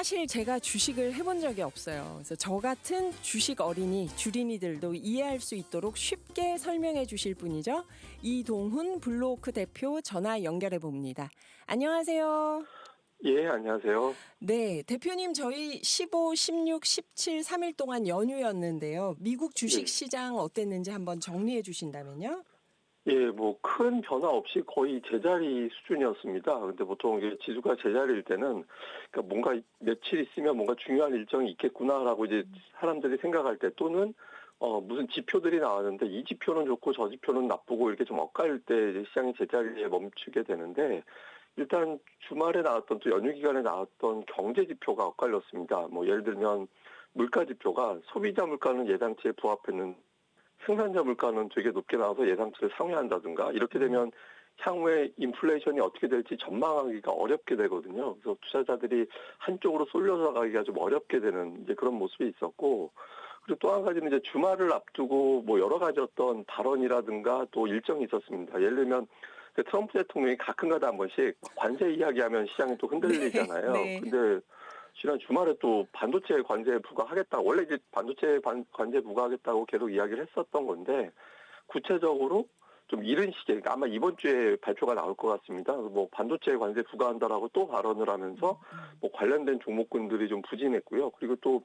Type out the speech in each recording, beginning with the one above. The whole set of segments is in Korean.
사실 제가 주식을 해본 적이 없어요. 그래서 저 같은 주식 어린이, 주린이들도 이해할 수 있도록 쉽게 설명해 주실 분이죠. 이동훈 블루오크 대표 전화 연결해 봅니다. 안녕하세요. 예, 안녕하세요. 네, 대표님 저희 15, 16, 17, 3일 동안 연휴였는데요. 미국 주식 예. 시장 어땠는지 한번 정리해 주신다면요. 예, 뭐 큰 변화 없이 거의 제자리 수준이었습니다. 근데 보통 이게 지수가 제자리일 때는 그러니까 뭔가 며칠 있으면 뭔가 중요한 일정이 있겠구나라고 이제 사람들이 생각할 때, 또는 무슨 지표들이 나왔는데 이 지표는 좋고 저 지표는 나쁘고 이렇게 좀 엇갈릴 때 이제 시장이 제자리에 멈추게 되는데, 일단 주말에 나왔던, 또 연휴 기간에 나왔던 경제 지표가 엇갈렸습니다. 뭐 예를 들면 물가 지표가 소비자 물가는 예상치에 부합했는, 생산자 물가는 되게 높게 나와서 예상치를 상회한다든가, 이렇게 되면 향후에 인플레이션이 어떻게 될지 전망하기가 어렵게 되거든요. 그래서 투자자들이 한쪽으로 쏠려서 가기가 좀 어렵게 되는 이제 그런 모습이 있었고, 그리고 또 한 가지는 이제 주말을 앞두고 뭐 여러 가지 어떤 발언이라든가 또 일정이 있었습니다. 예를 들면 트럼프 대통령이 가끔가다 한 번씩 관세 이야기하면 시장이 또 흔들리잖아요. 네. 근데 지난 주말에 또 반도체 관세 부과하겠다. 원래 이제 반도체 관세 부과하겠다고 계속 이야기를 했었던 건데, 구체적으로 좀 이른 시기에, 그러니까 아마 이번 주에 발표가 나올 것 같습니다. 뭐 반도체 관세 부과한다라고 또 발언을 하면서 뭐 관련된 종목군들이 좀 부진했고요. 그리고 또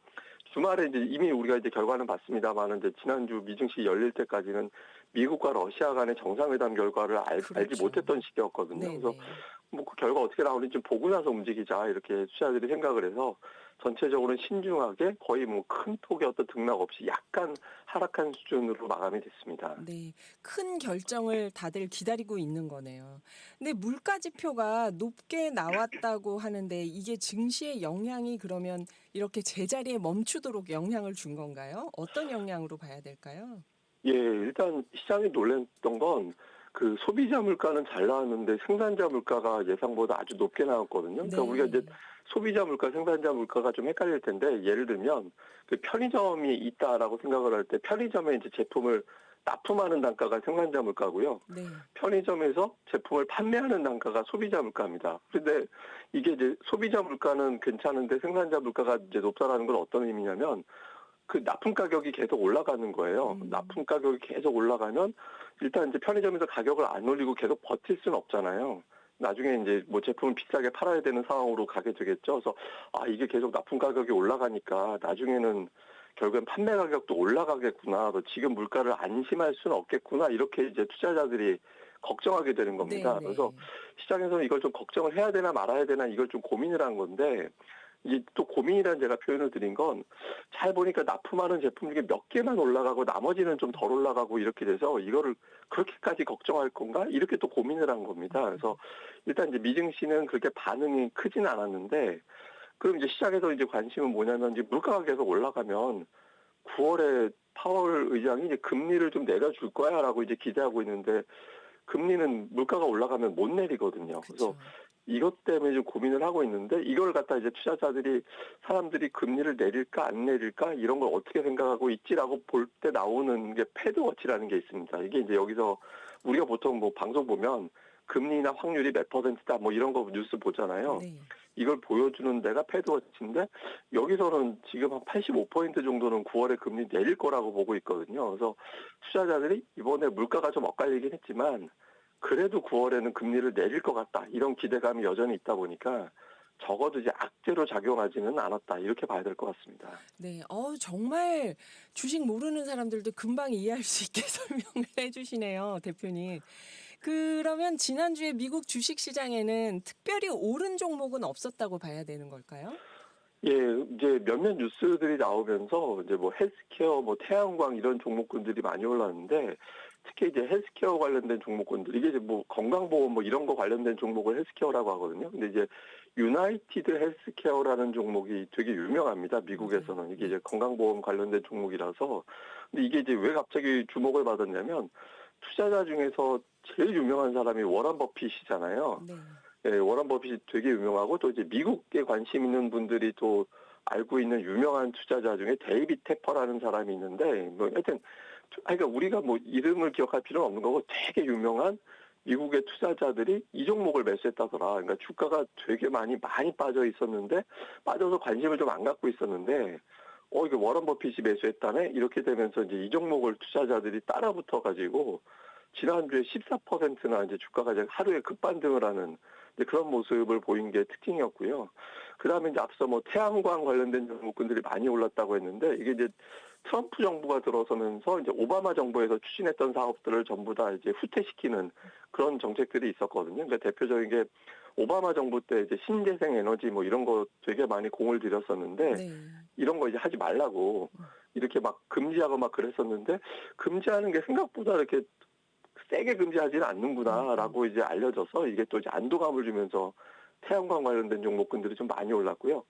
주말에 이제 이미 우리가 이제 결과는 봤습니다만은, 이제 지난주 미증시 열릴 때까지는 미국과 러시아 간의 정상회담 결과를 알지 그렇죠. 못했던 시기였거든요. 그래서 네네. 뭐 그 결과 어떻게 나오는지 좀 보고 나서 움직이자, 이렇게 투자자들이 생각을 해서 전체적으로는 신중하게 거의 뭐 큰 폭의 어떤 등락 없이 약간 하락한 수준으로 마감이 됐습니다. 네. 큰 결정을 다들 기다리고 있는 거네요. 근데 물가 지표가 높게 나왔다고 하는데 이게 증시에 영향이 그러면 이렇게 제자리에 멈추도록 영향을 준 건가요? 어떤 영향으로 봐야 될까요? 예, 일단 시장이 놀랐던 건 그 소비자 물가는 잘 나왔는데 생산자 물가가 예상보다 아주 높게 나왔거든요. 그러니까 우리가 이제 네. 소비자 물가, 생산자 물가가 좀 헷갈릴 텐데, 예를 들면 그 편의점이 있다라고 생각을 할 때 편의점에 이제 제품을 납품하는 단가가 생산자 물가고요. 네. 편의점에서 제품을 판매하는 단가가 소비자 물가입니다. 그런데 이게 이제 소비자 물가는 괜찮은데 생산자 물가가 이제 높다라는 건 어떤 의미냐면, 그 납품 가격이 계속 올라가는 거예요. 납품 가격이 계속 올라가면 일단 이제 편의점에서 가격을 안 올리고 계속 버틸 수는 없잖아요. 나중에 이제 뭐 제품을 비싸게 팔아야 되는 상황으로 가게 되겠죠. 그래서 이게 계속 납품 가격이 올라가니까 나중에는 결국엔 판매 가격도 올라가겠구나. 또 지금 물가를 안심할 수는 없겠구나. 이렇게 이제 투자자들이 걱정하게 되는 겁니다. 그래서 네네. 시장에서는 이걸 좀 걱정을 해야 되나 말아야 되나, 이걸 좀 고민을 한 건데, 이게 또 고민이라는 제가 표현을 드린 건, 잘 보니까 납품하는 제품 중에 몇 개만 올라가고 나머지는 좀 덜 올라가고 이렇게 돼서 이거를 그렇게까지 걱정할 건가? 이렇게 또 고민을 한 겁니다. 그래서 일단 이제 미증시는 그렇게 반응이 크진 않았는데, 그럼 이제 시장에서 이제 관심은 뭐냐면, 이제 물가가 계속 올라가면 9월에 파월 의장이 이제 금리를 좀 내려줄 거야라고 이제 기대하고 있는데, 금리는 물가가 올라가면 못 내리거든요. 그래서 그쵸. 이것 때문에 좀 고민을 하고 있는데, 이걸 갖다 이제 투자자들이, 사람들이 금리를 내릴까 안 내릴까 이런 걸 어떻게 생각하고 있지라고 볼 때 나오는 게 패드워치라는 게 있습니다. 이게 이제 여기서 우리가 보통 뭐 방송 보면 금리나 확률이 몇 퍼센트다 뭐 이런 거 뉴스 보잖아요. 네. 이걸 보여주는 데가 패드워치인데, 여기서는 지금 한 85% 정도는 9월에 금리 내릴 거라고 보고 있거든요. 그래서 투자자들이 이번에 물가가 좀 엇갈리긴 했지만 그래도 9월에는 금리를 내릴 것 같다, 이런 기대감이 여전히 있다 보니까 적어도 이제 악재로 작용하지는 않았다, 이렇게 봐야 될 것 같습니다. 네. 정말 주식 모르는 사람들도 금방 이해할 수 있게 설명을 해 주시네요, 대표님. 그러면 지난주에 미국 주식 시장에는 특별히 오른 종목은 없었다고 봐야 되는 걸까요? 예, 이제 몇몇 뉴스들이 나오면서 이제 뭐 헬스케어, 뭐 태양광 이런 종목군들이 많이 올랐는데, 특히 이제 헬스케어 관련된 종목군들, 이게 이제 뭐 건강보험 뭐 이런 거 관련된 종목을 헬스케어라고 하거든요. 근데 이제 유나이티드 헬스케어라는 종목이 되게 유명합니다. 네. 미국에서는. 이게 네. 이제 건강보험 관련된 종목이라서. 근데 이게 이제 왜 갑자기 주목을 받았냐면, 투자자 중에서 제일 유명한 사람이 워런 버핏이잖아요. 네. 예, 워런 버핏이 되게 유명하고, 또 이제 미국에 관심 있는 분들이 또 알고 있는 유명한 투자자 중에 데이빗 테퍼라는 사람이 있는데, 뭐 하여튼, 그러니까 우리가 뭐 이름을 기억할 필요는 없는 거고, 되게 유명한 미국의 투자자들이 이 종목을 매수했다더라. 그러니까 주가가 되게 많이 빠져 있었는데 빠져서 관심을 좀 안 갖고 있었는데 이게 워런 버핏이 매수했다네 이렇게 되면서 이제 이 종목을 투자자들이 따라붙어 가지고 지난주에 14%나 이제 주가가 이제 하루에 급반등을 하는 이제 그런 모습을 보인 게 특징이었고요. 그다음에 이제 앞서 뭐 태양광 관련된 종목군들이 많이 올랐다고 했는데 이게 이제 트럼프 정부가 들어서면서 이제 오바마 정부에서 추진했던 사업들을 전부 다 이제 후퇴시키는 그런 정책들이 있었거든요. 그러니까 대표적인 게 오바마 정부 때 이제 신재생 에너지 뭐 이런 거 되게 많이 공을 들였었는데 네. 이런 거 이제 하지 말라고 이렇게 막 금지하고 막 그랬었는데 금지하는 게 생각보다 이렇게 세게 금지하지는 않는구나라고 이제 알려져서 이게 또 이제 안도감을 주면서 태양광 관련된 종목군들이 좀 많이 올랐고요.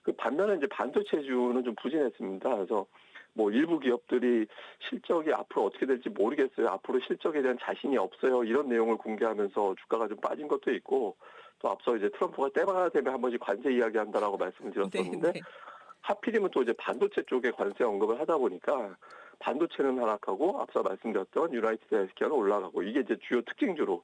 그 반면에 이제 반도체주는 좀 부진했습니다. 그래서 뭐 일부 기업들이 실적이 앞으로 어떻게 될지 모르겠어요. 앞으로 실적에 대한 자신이 없어요. 이런 내용을 공개하면서 주가가 좀 빠진 것도 있고 또 앞서 이제 트럼프가 때마다 되면 한 번씩 관세 이야기한다라고 말씀을 네, 드렸었는데 네. 하필이면 또 이제 반도체 쪽에 관세 언급을 하다 보니까 반도체는 하락하고 앞서 말씀드렸던 유나이티드 헬스케어는 올라가고 이게 이제 주요 특징주로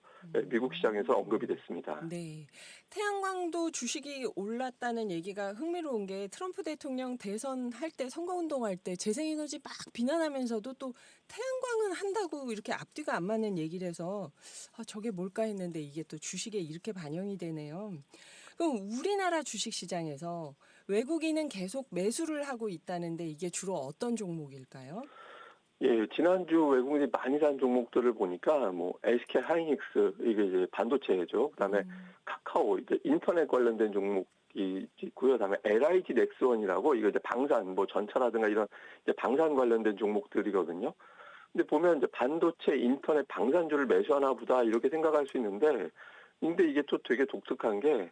미국 시장에서 언급이 됐습니다. 네. 태양광도 주식이 올랐다는 얘기가 흥미로운 게 트럼프 대통령 대선 할 때 선거운동할 때 재생에너지 막 비난하면서도 또 태양광은 한다고 이렇게 앞뒤가 안 맞는 얘기를 해서 저게 뭘까 했는데 이게 또 주식에 이렇게 반영이 되네요. 그럼 우리나라 주식 시장에서 외국인은 계속 매수를 하고 있다는데 이게 주로 어떤 종목일까요? 예, 지난주 외국인이 많이 산 종목들을 보니까 뭐 SK 하이닉스 이게 이제 반도체죠. 그다음에 음. 카카오 이제 인터넷 관련된 종목이 있고요. 그다음에 LIG 넥스원이라고 이거 이제 방산 뭐 전차라든가 이런 이제 방산 관련된 종목들이거든요. 근데 보면 이제 반도체, 인터넷, 방산주를 매수하나 보다 이렇게 생각할 수 있는데 근데 이게 또 되게 독특한 게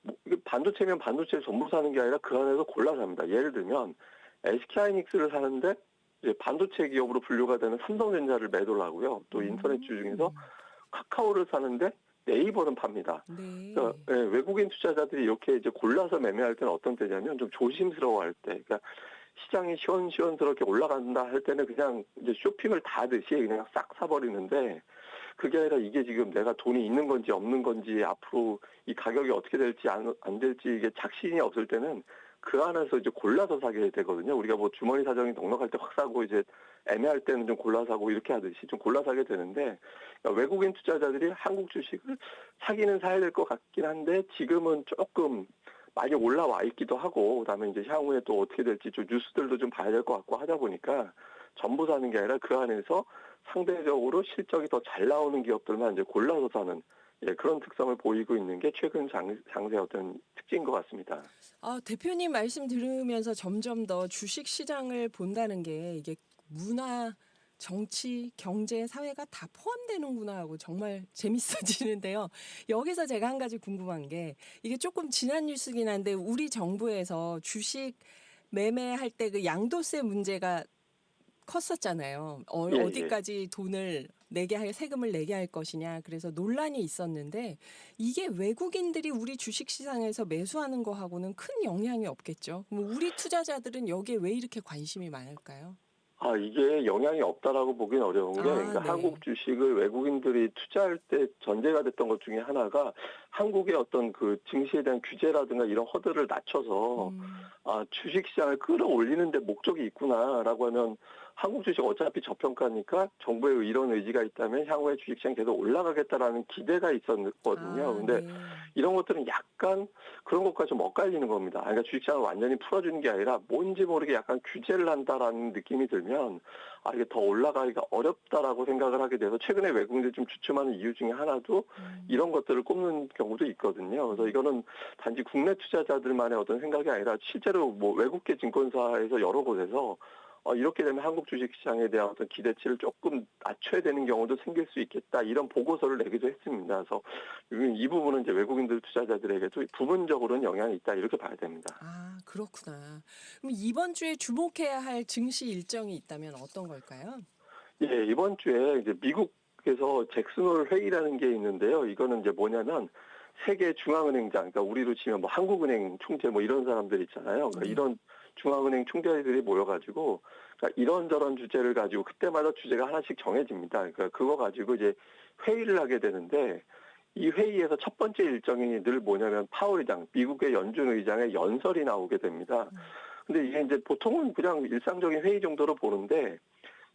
뭐 이게 반도체면 반도체를 전부 사는 게 아니라 그 안에서 골라 삽니다. 예를 들면 SK하이닉스를 사는데 이제 반도체 기업으로 분류가 되는 삼성전자를 매도를 하고요. 또 인터넷주 중에서 음. 카카오를 사는데 네이버는 팝니다. 그러니까 네. 외국인 투자자들이 이렇게 이제 골라서 매매할 때는 어떤 때냐면 좀 조심스러워할 때, 그러니까 시장이 시원시원스럽게 올라간다 할 때는 그냥 이제 쇼핑을 다 하듯이 그냥 싹 사버리는데 그게 아니라 이게 지금 내가 돈이 있는 건지 없는 건지 앞으로 이 가격이 어떻게 될지 안 될지 이게 작신이 없을 때는 그 안에서 이제 골라서 사게 되거든요. 우리가 뭐 주머니 사정이 넉넉할 때 확 사고 이제 애매할 때는 좀 골라 사고 이렇게 하듯이 좀 골라 사게 되는데 그러니까 외국인 투자자들이 한국 주식을 사기는 사야 될 것 같긴 한데 지금은 조금 많이 올라와 있기도 하고 그다음에 이제 향후에 또 어떻게 될지 좀 뉴스들도 좀 봐야 될 것 같고 하다 보니까 전부 사는 게 아니라 그 안에서 상대적으로 실적이 더 잘 나오는 기업들만 이제 골라서 사는 그런 특성을 보이고 있는 게 최근 장세 어떤 특징인 것 같습니다. 대표님 말씀 들으면서 점점 더 주식 시장을 본다는 게 이게 문화, 정치, 경제, 사회가 다 포함되는구나 하고 정말 재밌어지는데요. 여기서 제가 한 가지 궁금한 게 이게 조금 지난 뉴스긴 한데 우리 정부에서 주식 매매할 때 그 양도세 문제가 컸었잖아요. 예, 예. 어디까지 돈을 내게 할 세금을 내게 할 것이냐. 그래서 논란이 있었는데 이게 외국인들이 우리 주식 시장에서 매수하는 거하고는 큰 영향이 없겠죠. 그럼 우리 투자자들은 여기에 왜 이렇게 관심이 많을까요? 이게 영향이 없다라고 보기는 어려운 게, 아, 그러니까 네. 한국 주식을 외국인들이 투자할 때 전제가 됐던 것 중에 하나가 한국의 어떤 그 증시에 대한 규제라든가 이런 허들을 낮춰서, 음. 주식 시장을 끌어올리는 데 목적이 있구나라고 하면 한국 주식 어차피 저평가니까 정부의 이런 의지가 있다면 향후에 주식 시장이 계속 올라가겠다라는 기대가 있었거든요. 아, 근데 네. 이런 것들은 약간 그런 것과 좀 엇갈리는 겁니다. 그러니까 주식시장을 완전히 풀어주는 게 아니라 뭔지 모르게 약간 규제를 한다라는 느낌이 들면 이게 더 올라가기가 어렵다라고 생각을 하게 돼서 최근에 외국인들이 좀 주춤하는 이유 중에 하나도 음. 이런 것들을 꼽는 경우도 있거든요. 그래서 이거는 단지 국내 투자자들만의 어떤 생각이 아니라 실제로 뭐 외국계 증권사에서 여러 곳에서 이렇게 되면 한국 주식시장에 대한 어떤 기대치를 조금 낮춰야 되는 경우도 생길 수 있겠다 이런 보고서를 내기도 했습니다. 그래서 이 부분은 이제 외국인들 투자자들에게도 부분적으로는 영향이 있다 이렇게 봐야 됩니다. 아, 그렇구나. 그럼 이번 주에 주목해야 할 증시 일정이 있다면 어떤 걸까요? 예, 이번 주에 이제 미국에서 잭슨홀 회의라는 게 있는데요. 이거는 이제 뭐냐면 세계 중앙은행장, 그러니까 우리로 치면 뭐 한국은행 총재 뭐 이런 사람들 있잖아요. 그러니까 네. 이런 중앙은행 총재들이 모여가지고 그러니까 이런저런 주제를 가지고 그때마다 주제가 하나씩 정해집니다. 그러니까 그거 가지고 이제 회의를 하게 되는데 이 회의에서 첫 번째 일정이 늘 뭐냐면 파월 의장, 미국의 연준 의장의 연설이 나오게 됩니다. 근데 이게 이제 보통은 그냥 일상적인 회의 정도로 보는데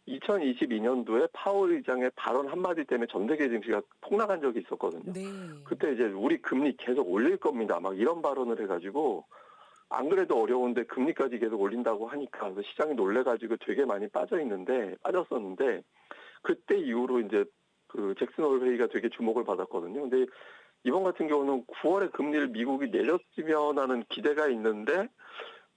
2022년도에 파월 의장의 발언 한마디 때문에 전 세계 증시가 폭락한 적이 있었거든요. 네. 그때 이제 우리 금리 계속 올릴 겁니다. 막 이런 발언을 해가지고 안 그래도 어려운데 금리까지 계속 올린다고 하니까 그래서 시장이 놀래가지고 되게 많이 빠졌었는데 그때 이후로 이제 그 잭슨 홀 회의가 되게 주목을 받았거든요. 근데 이번 같은 경우는 9월에 금리를 미국이 내렸으면 하는 기대가 있는데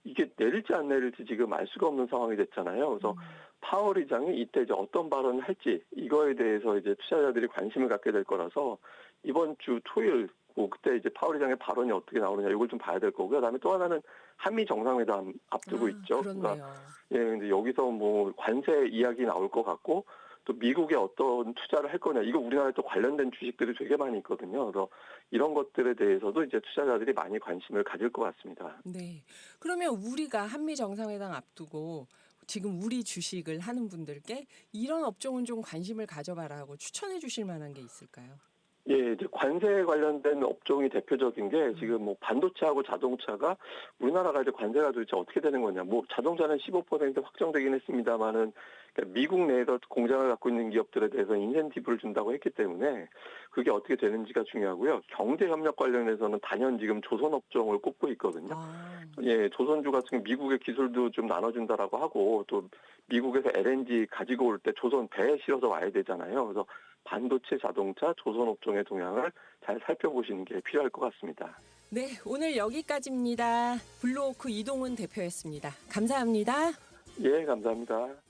이게 내릴지 안 내릴지 지금 알 수가 없는 상황이 됐잖아요. 그래서 파월 의장이 이때 이제 어떤 발언을 할지 이거에 대해서 이제 투자자들이 관심을 갖게 될 거라서 이번 주 토요일 뭐 그때 이제 파월 의장의 발언이 어떻게 나오느냐 이걸 좀 봐야 될 거고요. 그다음에 또 하나는 한미 정상회담 앞두고 있죠. 그러니까 그렇네요. 예, 근데 여기서 뭐 관세 이야기 나올 것 같고 또 미국에 어떤 투자를 할 거냐 이거 우리나라에 또 관련된 주식들이 되게 많이 있거든요. 그래서 이런 것들에 대해서도 이제 투자자들이 많이 관심을 가질 것 같습니다. 네. 그러면 우리가 한미 정상회담 앞두고 지금 우리 주식을 하는 분들께 이런 업종은 좀 관심을 가져봐라 하고 추천해 주실 만한 게 있을까요? 예, 이제 관세에 관련된 업종이 대표적인 게 지금 뭐 반도체하고 자동차가 우리나라가 이제 관세가 도대체 어떻게 되는 거냐. 뭐 자동차는 15% 확정되긴 했습니다만은 그러니까 미국 내에서 공장을 갖고 있는 기업들에 대해서 인센티브를 준다고 했기 때문에 그게 어떻게 되는지가 중요하고요. 경제 협력 관련해서는 단연 지금 조선 업종을 꼽고 있거든요. 아, 예, 조선주 같은 경우 미국의 기술도 좀 나눠준다라고 하고 또 미국에서 LNG 가지고 올 때 조선 배에 실어서 와야 되잖아요. 그래서 반도체, 자동차, 조선 업종의 동향을 잘 살펴보시는 게 필요할 것 같습니다. 네. 오늘 여기까지입니다. 블루오크 이동훈 대표였습니다. 감사합니다. 예, 감사합니다.